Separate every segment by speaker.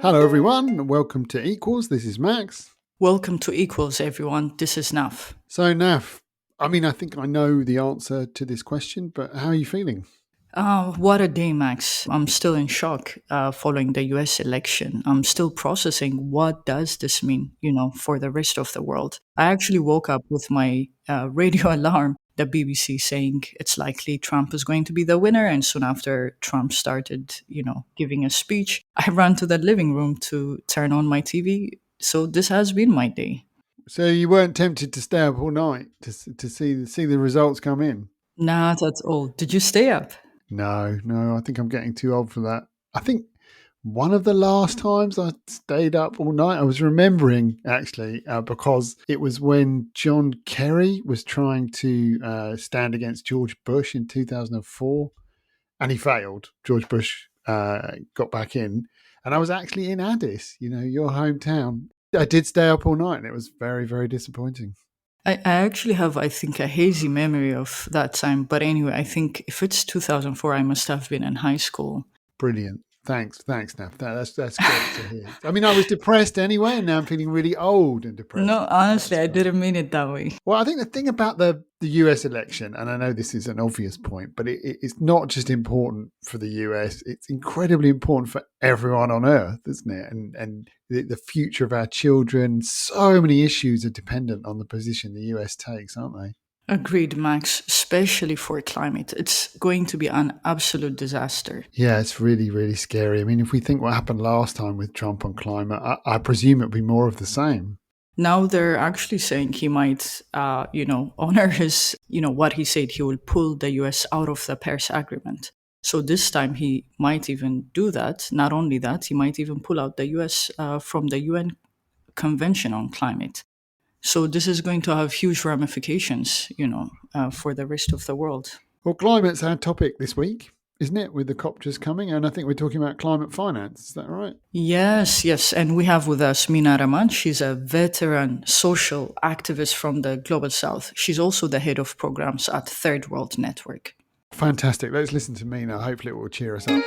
Speaker 1: Hello, everyone, and welcome to Equals. This is Max.
Speaker 2: Welcome to Equals, everyone. This is Naf.
Speaker 1: So, Naf, I think I know the answer to this question, but how are you feeling?
Speaker 2: What a day, Max. I'm still in shock following the US election. I'm still processing what does this mean, for the rest of the world. I actually woke up with my radio alarm, the BBC saying it's likely Trump is going to be the winner. And soon after Trump started, giving a speech, I ran to the living room to turn on my TV. So this has been my day.
Speaker 1: So, you weren't tempted to stay up all night to see the results come in?
Speaker 2: Not at all. Did you stay up?
Speaker 1: No, I think I'm getting too old for that. I think one of the last times I stayed up all night, I was remembering actually, because it was when John Kerry was trying to stand against George Bush in 2004, and he failed. George Bush got back in, and I was actually in Addis, your hometown. I did stay up all night, and it was very, very disappointing.
Speaker 2: I actually have, I think, a hazy memory of that time. But anyway, I think if it's 2004, I must have been in high school.
Speaker 1: Brilliant. Thanks, Naf. That's great to hear. I mean, I was depressed anyway, and now I'm feeling really old and depressed.
Speaker 2: No, honestly,
Speaker 1: That's
Speaker 2: I
Speaker 1: fun.
Speaker 2: didn't mean it that way.
Speaker 1: Well, I think the thing about the US election, and I know this is an obvious point, but it's not just important for the US, it's incredibly important for everyone on earth, isn't it? And the future of our children, so many issues are dependent on the position the US takes, aren't they?
Speaker 2: Agreed, Max, especially for climate. It's going to be an absolute disaster.
Speaker 1: Yeah, it's really, really scary. I mean, if we think what happened last time with Trump on climate, I presume it'll be more of the same.
Speaker 2: Now they're actually saying he might, honor his, what he said. He will pull the US out of the Paris Agreement. So this time he might even do that. Not only that, he might even pull out the US from the UN Convention on Climate. So this is going to have huge ramifications, for the rest of the world.
Speaker 1: Well, climate's our topic this week, isn't it? With the COP just coming, and I think we're talking about climate finance. Is that right?
Speaker 2: Yes, yes. And we have with us Meena Raman. She's a veteran social activist from the Global South. She's also the head of programs at Third World Network.
Speaker 1: Fantastic. Let's listen to Meena. Hopefully, it will cheer us up.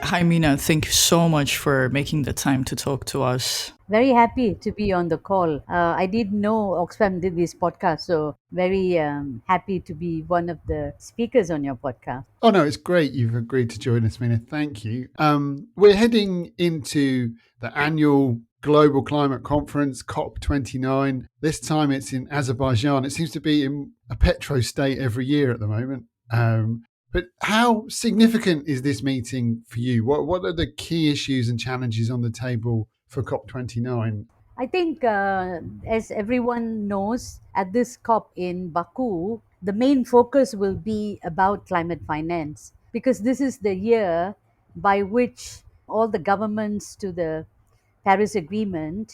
Speaker 2: Hi, Meena. Thank you so much for making the time to talk to us.
Speaker 3: Very happy to be on the call. I didn't know Oxfam did this podcast, so very happy to be one of the speakers on your podcast.
Speaker 1: Oh, no, it's great you've agreed to join us, Meena. Thank you. We're heading into the annual Global Climate Conference, COP29. This time it's in Azerbaijan. It seems to be in a petro state every year at the moment. But how significant is this meeting for you? What are the key issues and challenges on the table for COP29?
Speaker 3: I think, as everyone knows, at this COP in Baku, the main focus will be about climate finance because this is the year by which all the governments to the Paris Agreement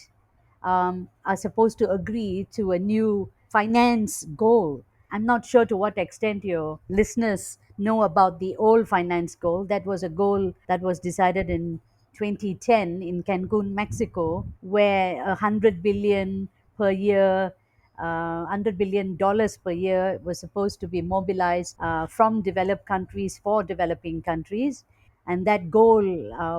Speaker 3: are supposed to agree to a new finance goal. I'm not sure to what extent your listeners know about the old finance goal. That was a goal that was decided in 2010 in Cancun, Mexico, where 100 billion per year, $100 billion per year was supposed to be mobilized from developed countries for developing countries. And that goal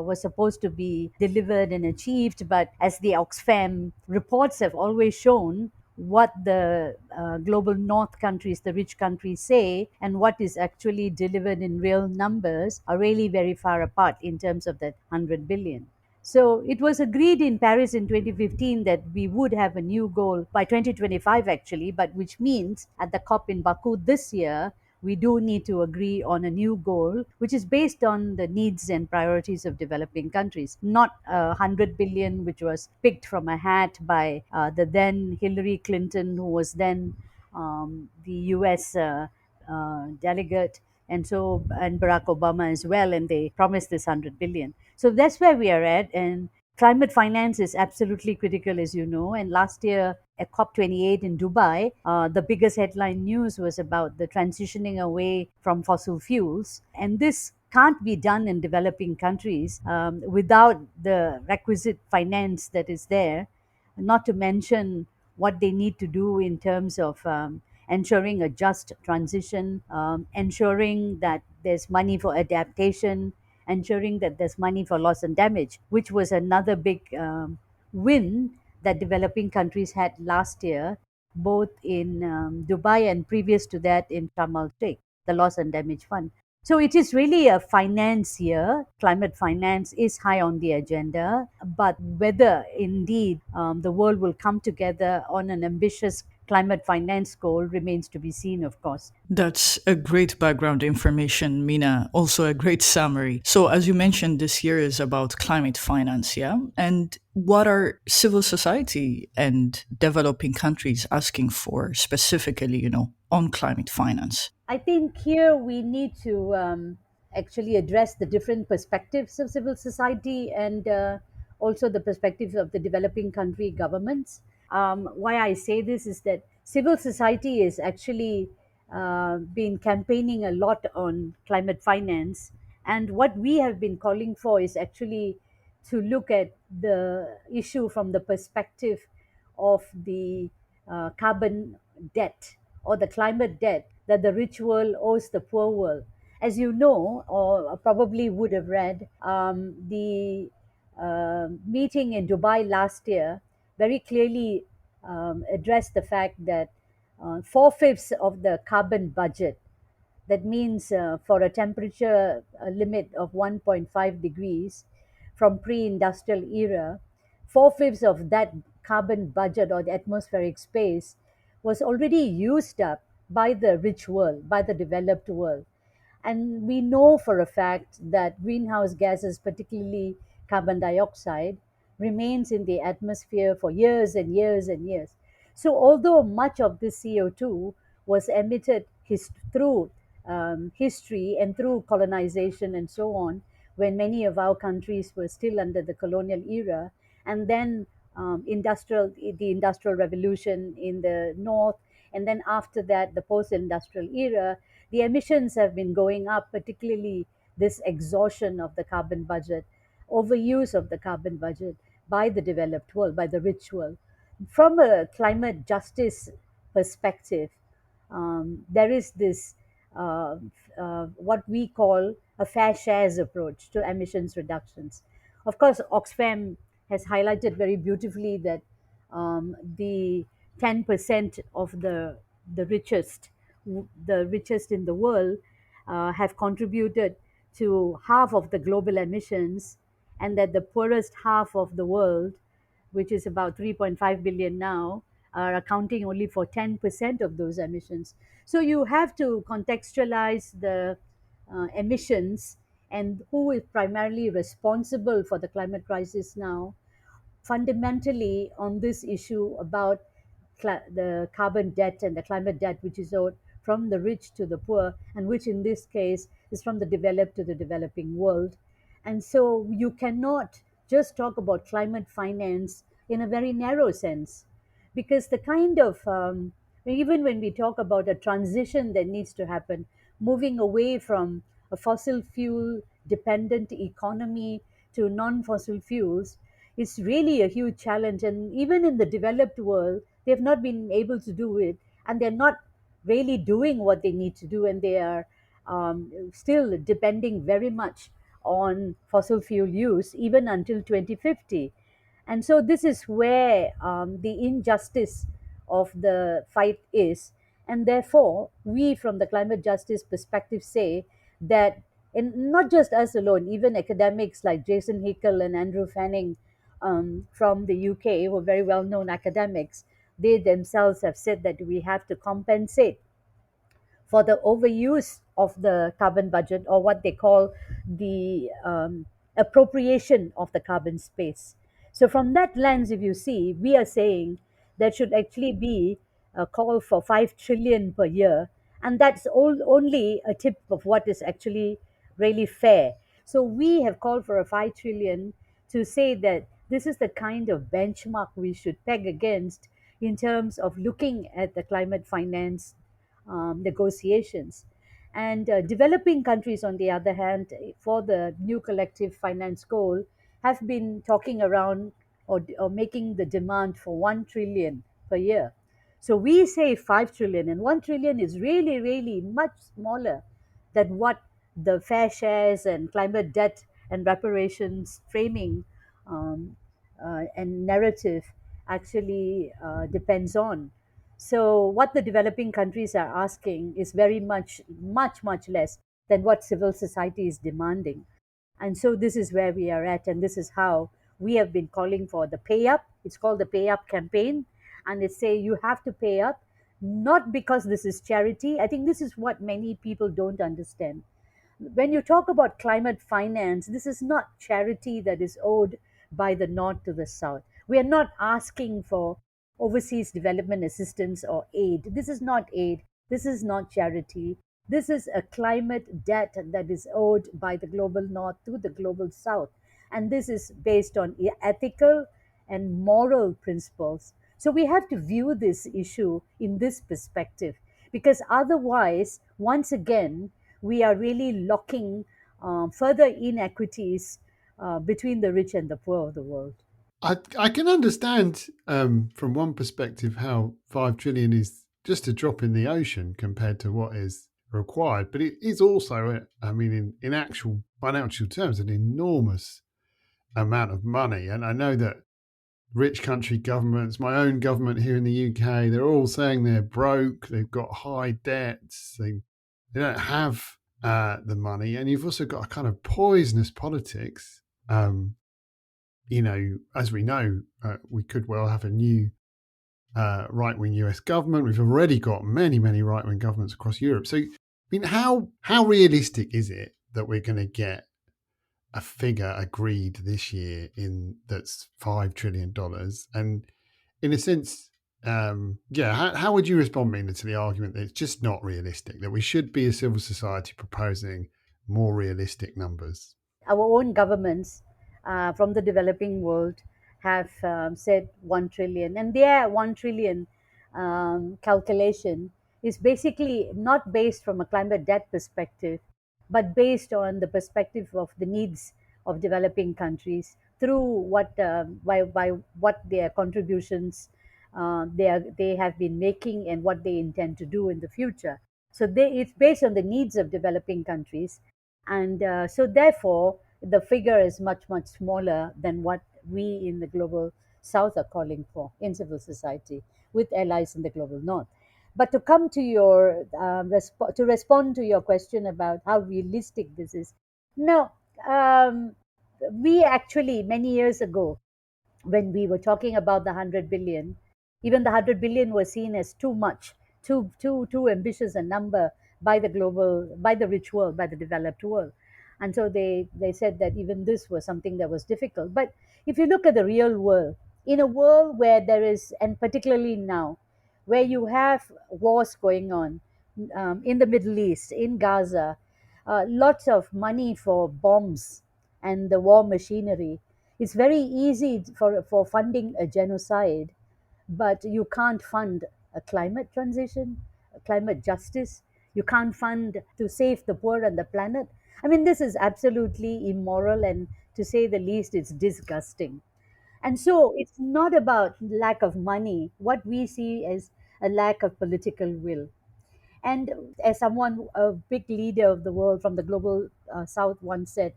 Speaker 3: was supposed to be delivered and achieved. But as the Oxfam reports have always shown, what the global north countries, the rich countries, say and what is actually delivered in real numbers are really very far apart in terms of that 100 billion. So it was agreed in Paris in 2015 that we would have a new goal by 2025, actually, but which means at the COP in Baku this year, we do need to agree on a new goal, which is based on the needs and priorities of developing countries, not 100 billion, which was picked from a hat by the then Hillary Clinton, who was then the US delegate, and Barack Obama as well, and they promised this 100 billion. So that's where we are at, and climate finance is absolutely critical, as you know. And last year at COP28 in Dubai, the biggest headline news was about the transitioning away from fossil fuels, and this can't be done in developing countries without the requisite finance that is there, not to mention what they need to do in terms of ensuring a just transition, ensuring that there's money for adaptation, ensuring that there's money for loss and damage, which was another big win that developing countries had last year, both in Dubai and previous to that in Sharm el Sheikh, the loss and damage fund. So it is really a finance year. Climate finance is high on the agenda, but whether indeed the world will come together on an ambitious climate finance goal remains to be seen, of course.
Speaker 2: That's a great background information, Mina. Also, a great summary. So, as you mentioned, this year is about climate finance, yeah? And what are civil society and developing countries asking for specifically, on climate finance?
Speaker 3: I think here we need to actually address the different perspectives of civil society and also the perspectives of the developing country governments. Why I say this is that civil society is actually been campaigning a lot on climate finance, and what we have been calling for is actually to look at the issue from the perspective of the carbon debt or the climate debt that the rich world owes the poor world. As you know, or probably would have read, the meeting in Dubai last year very clearly addressed the fact that four-fifths of the carbon budget, that means for a temperature limit of 1.5 degrees from pre-industrial era, four-fifths of that carbon budget or the atmospheric space was already used up by the rich world, by the developed world. And we know for a fact that greenhouse gases, particularly carbon dioxide, remains in the atmosphere for years and years and years. So, although much of this CO2 was emitted through history and through colonization and so on, when many of our countries were still under the colonial era, and then the industrial revolution in the north, and then after that the post-industrial era, the emissions have been going up, particularly this exhaustion of the carbon budget, overuse of the carbon budget by the developed world, by the rich world. From a climate justice perspective, there is this what we call a fair shares approach to emissions reductions. Of course, Oxfam has highlighted very beautifully that the 10% of the richest, the richest in the world, have contributed to half of the global emissions, and that the poorest half of the world, which is about 3.5 billion now, are accounting only for 10% of those emissions. So you have to contextualize the emissions and who is primarily responsible for the climate crisis now, fundamentally on this issue about the carbon debt and the climate debt, which is owed from the rich to the poor, and which in this case is from the developed to the developing world. And so you cannot just talk about climate finance in a very narrow sense, because the kind of even when we talk about a transition that needs to happen, moving away from a fossil fuel dependent economy to non-fossil fuels, is really a huge challenge. And even in the developed world, they have not been able to do it, and they're not really doing what they need to do, and they are still depending very much on fossil fuel use even until 2050. And so this is where the injustice of the fight is. And therefore, we from the climate justice perspective say that, and not just us alone, even academics like Jason Hickel and Andrew Fanning from the UK, who are very well known academics, they themselves have said that we have to compensate for the overuse of the carbon budget, or what they call the appropriation of the carbon space. So, from that lens, if you see, we are saying there should actually be a call for 5 trillion per year, and that's only a tip of what is actually really fair. So, we have called for a 5 trillion to say that this is the kind of benchmark we should peg against in terms of looking at the climate finance negotiations. And developing countries, on the other hand, for the new collective finance goal, have been talking around or making the demand for 1 trillion per year. So we say 5 trillion, and 1 trillion is really, really much smaller than what the fair shares and climate debt and reparations framing and narrative actually depends on. So, what the developing countries are asking is very much, much, much less than what civil society is demanding. And so this is where we are at, and this is how we have been calling for the pay up. It's called the pay up campaign, and they say you have to pay up, not because this is charity. I think this is what many people don't understand. When you talk about climate finance, this is not charity that is owed by the north to the south. We are not asking for overseas development assistance or aid. This is not aid. This is not charity. This is a climate debt that is owed by the global north to the global south. And this is based on ethical and moral principles. So we have to view this issue in this perspective, because otherwise, once again, we are really locking further inequities between the rich and the poor of the world.
Speaker 1: I can understand from one perspective how 5 trillion is just a drop in the ocean compared to what is required, but it is also, I mean, in actual financial terms, an enormous amount of money. And I know that rich country governments, my own government here in the UK, they're all saying they're broke, they've got high debts, they don't have the money. And you've also got a kind of poisonous politics. As we know, we could well have a new right-wing US government. We've already got many, many right-wing governments across Europe. So, I mean, how realistic is it that we're going to get a figure agreed this year in that's $5 trillion? And in a sense, how would you respond, Mina, to the argument that it's just not realistic, that we should be a civil society proposing more realistic numbers?
Speaker 3: Our own governments from the developing world have said 1 trillion, and their 1 trillion calculation is basically not based from a climate debt perspective, but based on the perspective of the needs of developing countries through by what their contributions they have been making and what they intend to do in the future. So it's based on the needs of developing countries, and so therefore the figure is much, much smaller than what we in the global south are calling for in civil society with allies in the global north. But to come to your to respond to your question about how realistic this is, no, we actually many years ago, when we were talking about the 100 billion, even the 100 billion was seen as too much, too ambitious a number by the global, by the rich world, by the developed world. And so they said that even this was something that was difficult. But if you look at the real world, in a world where there is, and particularly now, where you have wars going on in the Middle East, in Gaza, lots of money for bombs and the war machinery. It's very easy for funding a genocide, but you can't fund a climate transition, a climate justice. You can't fund to save the poor and the planet. I mean, this is absolutely immoral, and to say the least, it's disgusting. And so it's not about lack of money. What we see is a lack of political will. And as someone, a big leader of the world from the global south once said,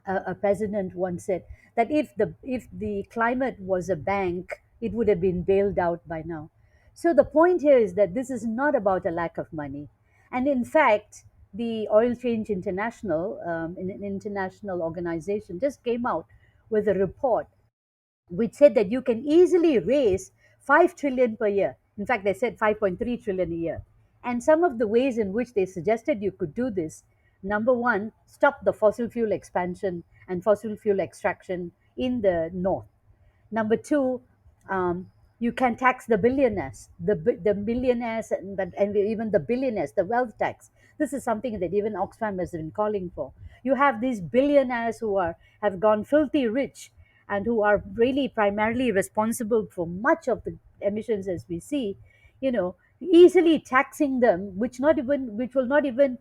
Speaker 3: a president once said that if the climate was a bank, it would have been bailed out by now. So the point here is that this is not about a lack of money, and in fact, the Oil Change International, an international organization, just came out with a report which said that you can easily raise 5 trillion per year. In fact, they said 5.3 trillion a year. And some of the ways in which they suggested you could do this: number one, stop the fossil fuel expansion and fossil fuel extraction in the north. Number two, um, you can tax the billionaires, the millionaires, and even the billionaires, the wealth tax. This is something that even Oxfam has been calling for. You have these billionaires who have gone filthy rich and who are really primarily responsible for much of the emissions as we see. Easily taxing them, which will not even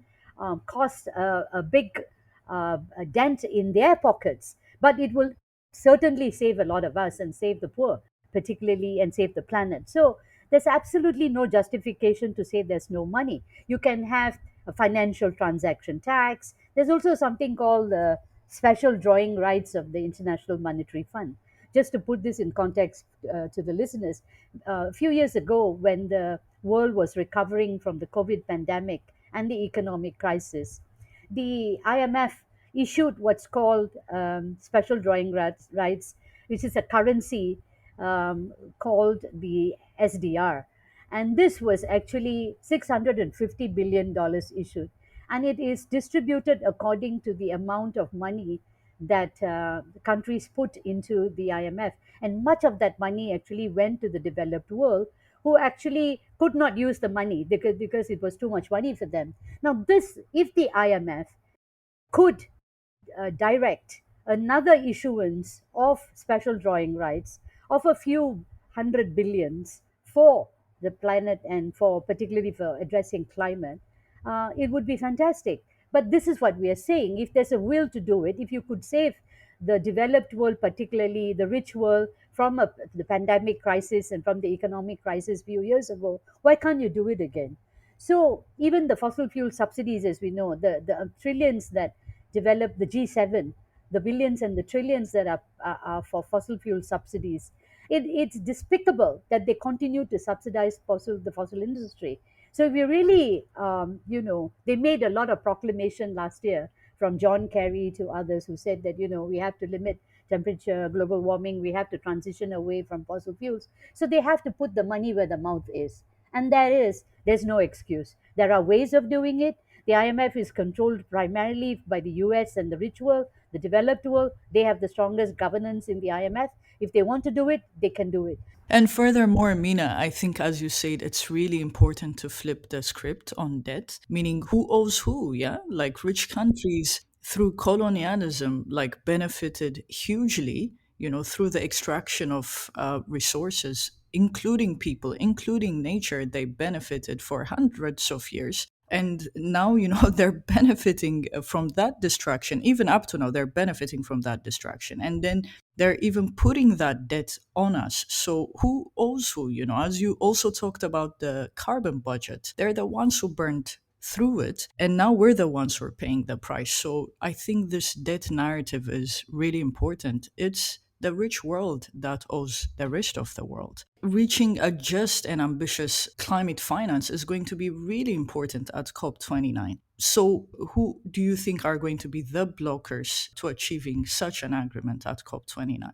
Speaker 3: cost a big a dent in their pockets, but it will certainly save a lot of us and save the poor, particularly, and save the planet. So there's absolutely no justification to say there's no money. You can have a financial transaction tax. There's also something called the special drawing rights of the International Monetary Fund. Just to put this in context to the listeners, a few years ago, when the world was recovering from the COVID pandemic and the economic crisis, the IMF issued what's called special drawing rights, which is a currency called the SDR. And this was actually $650 billion issued. And it is distributed according to the amount of money that countries put into the IMF. And much of that money actually went to the developed world, who actually could not use the money because it was too much money for them. Now, this, if the IMF could direct another issuance of special drawing rights of a few hundred billions for the planet and for particularly for addressing climate, it would be fantastic. But this is what we are saying. If there's a will to do it, if you could save the developed world, particularly the rich world, from the pandemic crisis and from the economic crisis a few years ago, why can't you do it again? So even the fossil fuel subsidies, as we know, the trillions that develop the G7, the billions and the trillions that are for fossil fuel subsidies. It's despicable that they continue to subsidize the fossil industry. So if you really, they made a lot of proclamation last year from John Kerry to others who said that, we have to limit temperature, global warming, we have to transition away from fossil fuels. So they have to put the money where the mouth is. And there's no excuse. There are ways of doing it. The IMF is controlled primarily by the US and the rich world, the developed world. They have the strongest governance in the IMF. If they want to do it, they can do it.
Speaker 2: And furthermore, Mina, I think, as you said, it's really important to flip the script on debt, meaning who owes who, yeah? Like rich countries through colonialism, like benefited hugely, through the extraction of resources, including people, including nature, they benefited for hundreds of years. And now, they're benefiting from that distraction. Even up to now, they're benefiting from that distraction. And then they're even putting that debt on us. So who owes who? As you also talked about the carbon budget, they're the ones who burned through it, and now we're the ones who are paying the price. So I think this debt narrative is really important. It's the rich world that owes the rest of the world. Reaching a just and ambitious climate finance is going to be really important at COP29. So, who do you think are going to be the blockers to achieving such an agreement at COP29?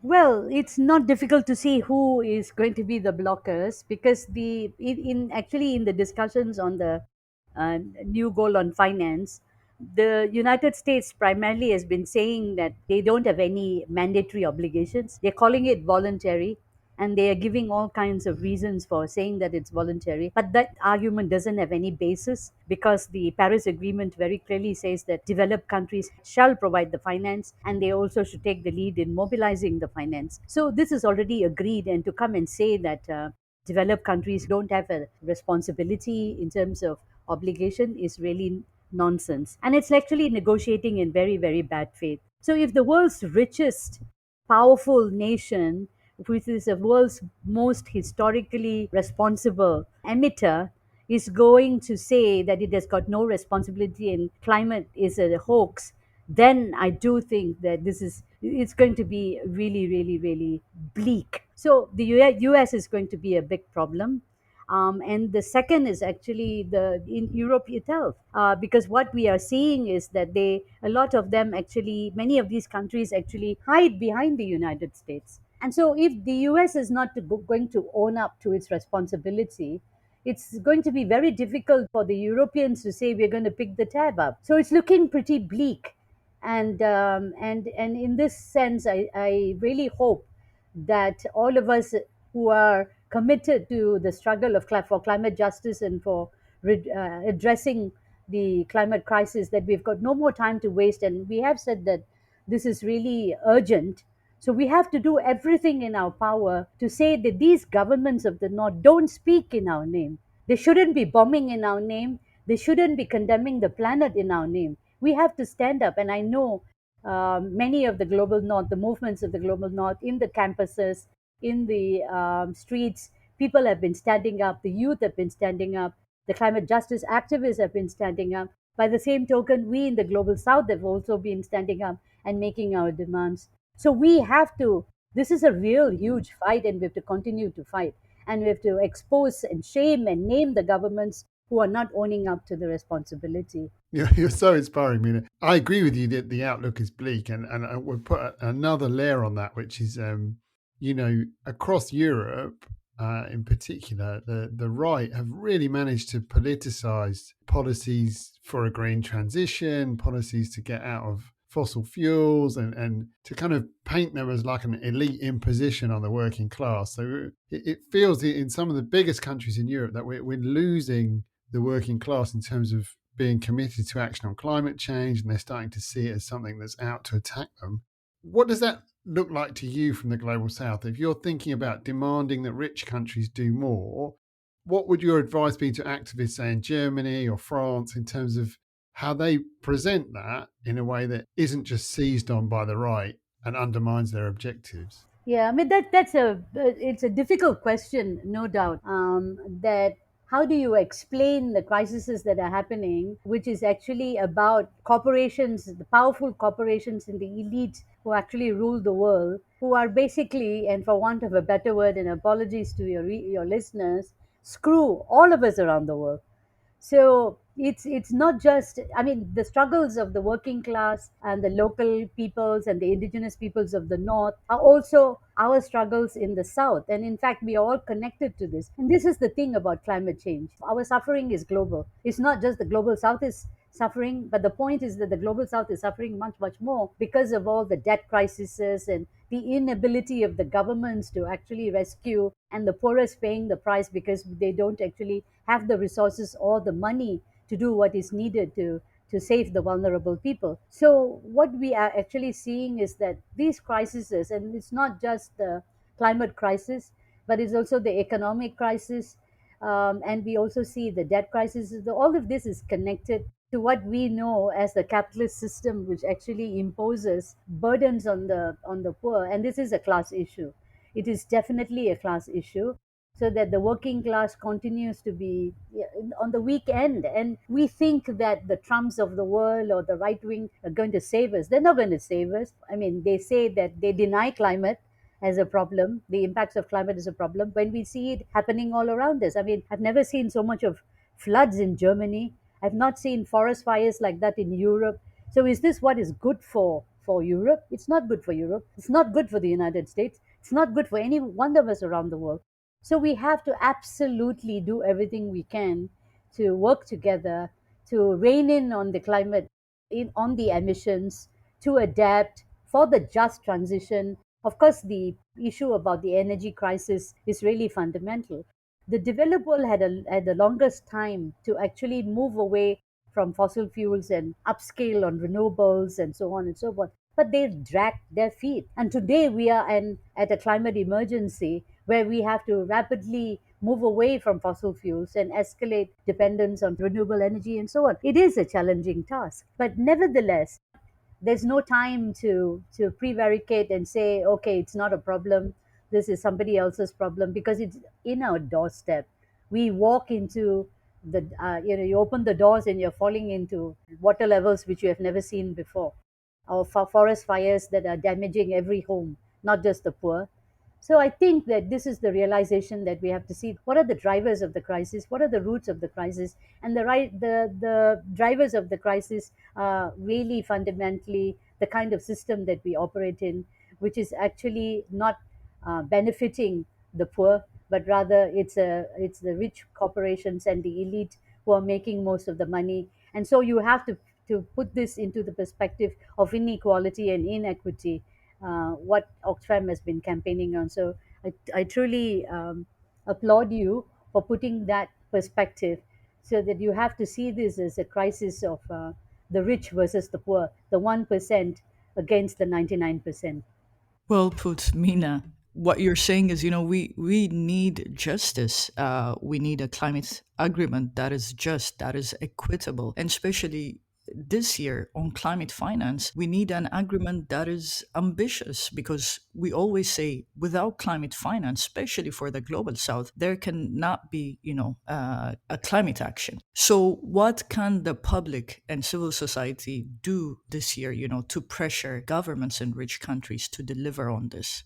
Speaker 3: Well, it's not difficult to see who is going to be the blockers, because in the discussions on the new goal on finance, the United States primarily has been saying that they don't have any mandatory obligations. They're calling it voluntary, and they are giving all kinds of reasons for saying that it's voluntary. But that argument doesn't have any basis, because the Paris Agreement very clearly says that developed countries shall provide the finance, and they also should take the lead in mobilizing the finance. So this is already agreed, and to come and say that developed countries don't have a responsibility in terms of obligation is really nonsense. And it's actually negotiating in very, very bad faith. So if the world's richest powerful nation, which is the world's most historically responsible emitter, is going to say that it has got no responsibility and climate is a hoax, then I do think that it's going to be really, really, really bleak. So the US is going to be a big problem. And the second is actually the in Europe itself, because what we are seeing is that a lot of them actually, many of these countries actually hide behind the United States. And so, if the US is not going to own up to its responsibility, it's going to be very difficult for the Europeans to say we're going to pick the tab up. So it's looking pretty bleak, and in this sense, I really hope that all of us who are committed to the struggle for climate justice and for addressing the climate crisis, that we've got no more time to waste, and we have said that this is really urgent. So we have to do everything in our power to say that these governments of the North don't speak in our name. They shouldn't be bombing in our name. They shouldn't be condemning the planet in our name. We have to stand up. And I know many of the global North, the movements of the global North in the campuses, in the streets, People have been standing up, the youth have been standing up, the climate justice activists have been standing up. By the same token, we in the global south have also been standing up and making our demands. So we have to, this is a real huge fight, and we have to continue to fight. And we have to expose and shame and name the governments who are not owning up to the responsibility.
Speaker 1: You're so inspiring, Mina. I agree with you that the outlook is bleak, and I would put another layer on that, which is, across Europe, in particular, the right have really managed to politicize policies for a green transition, policies to get out of fossil fuels, and to kind of paint them as like an elite imposition on the working class. So it feels in some of the biggest countries in Europe that we're losing the working class in terms of being committed to action on climate change, and they're starting to see it as something that's out to attack them. What does that look like to you from the global south? If you're thinking about demanding that rich countries do more, what would your advice be to activists, say in Germany or France, in terms of how they present that in a way that isn't just seized on by the right and undermines their objectives?
Speaker 3: Yeah, I mean that's a it's a difficult question, no doubt. That how do you explain the crises that are happening, which is actually about corporations, the powerful corporations and the elite who actually rule the world, who are basically, and for want of a better word, and apologies to your listeners, screw all of us around the world. So it's not just, I mean, the struggles of the working class and the local peoples and the indigenous peoples of the north are also our struggles in the south. And in fact, we are all connected to this. And this is the thing about climate change. Our suffering is global. It's not just the global south is suffering, but the point is that the global south is suffering much, much more because of all the debt crises and the inability of the governments to actually rescue, and the poorest paying the price because they don't actually have the resources or the money to do what is needed to save the vulnerable people. So what we are actually seeing is that these crises, and it's not just the climate crisis, but it's also the economic crisis, and we also see the debt crisis. All of this is connected to what we know as the capitalist system, which actually imposes burdens on the poor. And this is a class issue. It is definitely a class issue, so that the working class continues to be, yeah, on the weak end. And we think that the Trumps of the world or the right wing are going to save us. They're not going to save us. I mean, they say that they deny climate as a problem, the impacts of climate is a problem, when we see it happening all around us. I mean, I've never seen so much of floods in Germany. I've not seen forest fires like that in Europe. So is this what is good for Europe? It's not good for Europe. It's not good for the United States. It's not good for any one of us around the world. So we have to absolutely do everything we can to work together to rein in on the climate, in on the emissions, to adapt for the just transition. Of course, the issue about the energy crisis is really fundamental. The developed world had the longest time to actually move away from fossil fuels and upscale on renewables and so on and so forth. But they dragged their feet. And today we are at a climate emergency where we have to rapidly move away from fossil fuels and escalate dependence on renewable energy and so on. It is a challenging task. But nevertheless, there's no time to prevaricate and say, okay, it's not a problem, this is somebody else's problem, because it's in our doorstep. We walk into the you open the doors and you're falling into water levels which you have never seen before, or forest fires that are damaging every home, not just the poor. So I think that this is the realization that we have to see what are the drivers of the crisis, what are the roots of the crisis, and the drivers of the crisis are really fundamentally the kind of system that we operate in, which is actually not benefiting the poor, but rather it's the rich corporations and the elite who are making most of the money. And so you have to put this into the perspective of inequality and inequity, what Oxfam has been campaigning on. So I truly applaud you for putting that perspective, so that you have to see this as a crisis of the rich versus the poor, the 1% against the 99%.
Speaker 2: Well put, Mina. What you're saying is, we need justice. We need a climate agreement that is just, that is equitable, and especially this year on climate finance, we need an agreement that is ambitious, because we always say without climate finance, especially for the global south, there cannot be, a climate action. So what can the public and civil society do this year, to pressure governments in rich countries to deliver on this?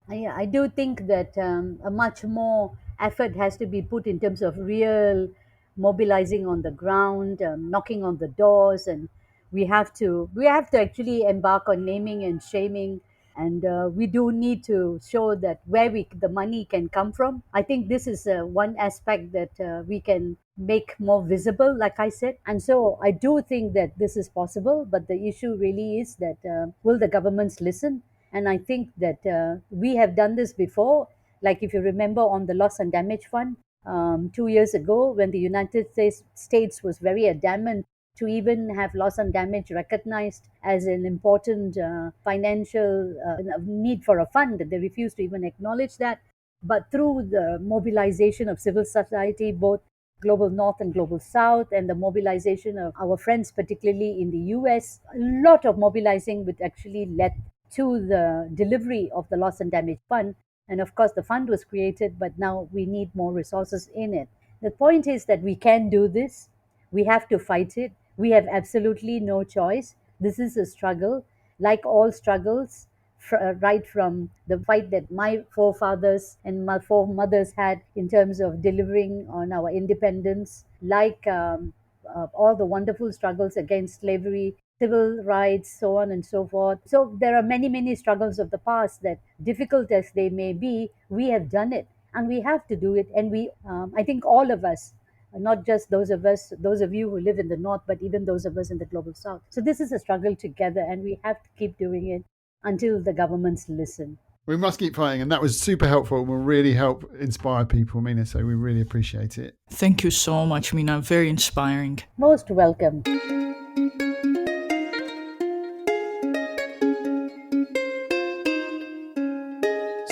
Speaker 3: I do think that a much more effort has to be put in terms of real mobilizing on the ground, knocking on the doors, and we have to actually embark on naming and shaming, and we do need to show that where the money can come from. I think this is one aspect that we can make more visible, like I said, and so I do think that this is possible. But the issue really is that will the governments listen? And I think that we have done this before. Like if you remember on the loss and damage fund 2 years ago, when the United States was very adamant to even have loss and damage recognized as an important financial need for a fund, they refused to even acknowledge that. But through the mobilization of civil society, both global north and global south, and the mobilization of our friends, particularly in the US, a lot of mobilizing, which actually led to the delivery of the loss and damage fund. And of course, the fund was created, but now we need more resources in it. The point is that we can do this. We have to fight it. We have absolutely no choice. This is a struggle, like all struggles, right from the fight that my forefathers and my foremothers had in terms of delivering on our independence, like all the wonderful struggles against slavery, civil rights, so on and so forth. So there are many, many struggles of the past that, difficult as they may be, we have done it and we have to do it. And I think all of us, not just those of you who live in the north, but even those of us in the global south. So this is a struggle together, and we have to keep doing it until the governments listen.
Speaker 1: We must keep fighting, and that was super helpful and will really help inspire people, Meena, so we really appreciate it.
Speaker 2: Thank you so much, Mina. Very inspiring.
Speaker 3: Most welcome.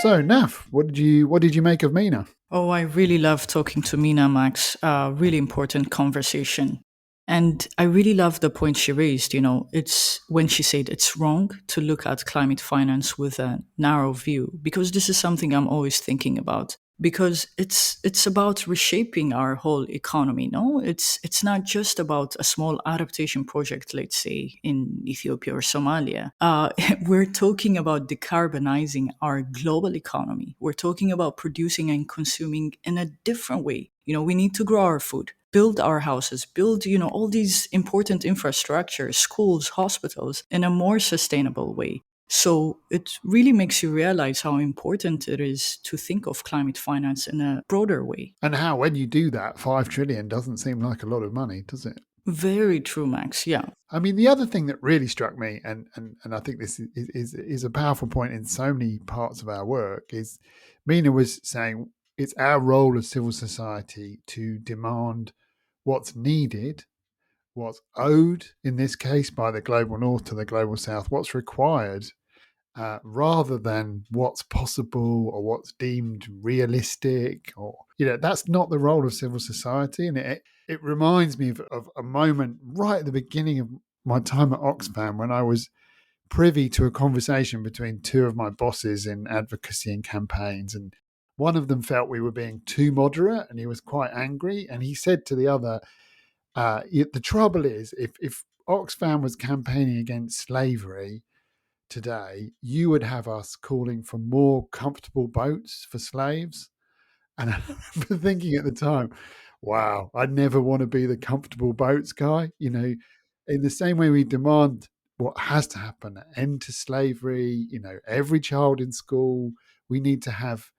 Speaker 1: So, Naf, what did you make of Meena?
Speaker 2: Oh, I really love talking to Mina, Max. Really important conversation. And I really love the point she raised. It's when she said it's wrong to look at climate finance with a narrow view, because this is something I'm always thinking about. Because it's about reshaping our whole economy. No, it's not just about a small adaptation project, let's say in Ethiopia or Somalia. We're talking about decarbonizing our global economy. We're talking about producing and consuming in a different way. We need to grow our food, build our houses, build, all these important infrastructures, schools, hospitals in a more sustainable way. So it really makes you realize how important it is to think of climate finance in a broader way.
Speaker 1: And how, when you do that, 5 trillion doesn't seem like a lot of money, does it?
Speaker 2: Very true, Max. Yeah.
Speaker 1: I mean, the other thing that really struck me, and I think this is a powerful point in so many parts of our work, is Meena was saying it's our role as civil society to demand what's needed, what's owed, in this case, by the global north to the global south, what's required, rather than what's possible or what's deemed realistic. Or, that's not the role of civil society. And it reminds me of a moment right at the beginning of my time at Oxfam, when I was privy to a conversation between two of my bosses in advocacy and campaigns. And one of them felt we were being too moderate, and he was quite angry. And he said to the other, the trouble is, if Oxfam was campaigning against slavery today, you would have us calling for more comfortable boats for slaves. And I remember thinking at the time, wow, I never want to be the comfortable boats guy. In the same way we demand what has to happen, an end to slavery, every child in school, we need to have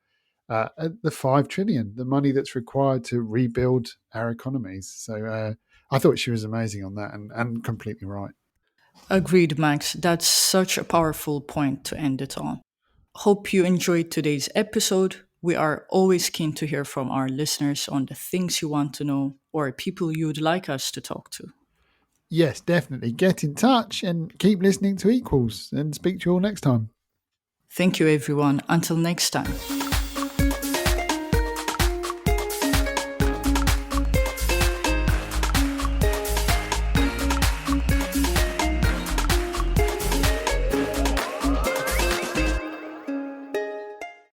Speaker 1: the 5 trillion, the money that's required to rebuild our economies. So I thought she was amazing on that, and completely right.
Speaker 2: Agreed, Max. That's such a powerful point to end it on. Hope you enjoyed today's episode. We are always keen to hear from our listeners on the things you want to know or people you'd like us to talk to.
Speaker 1: Yes, definitely. Get in touch and keep listening to Equals, and speak to you all next time.
Speaker 2: Thank you, everyone. Until next time.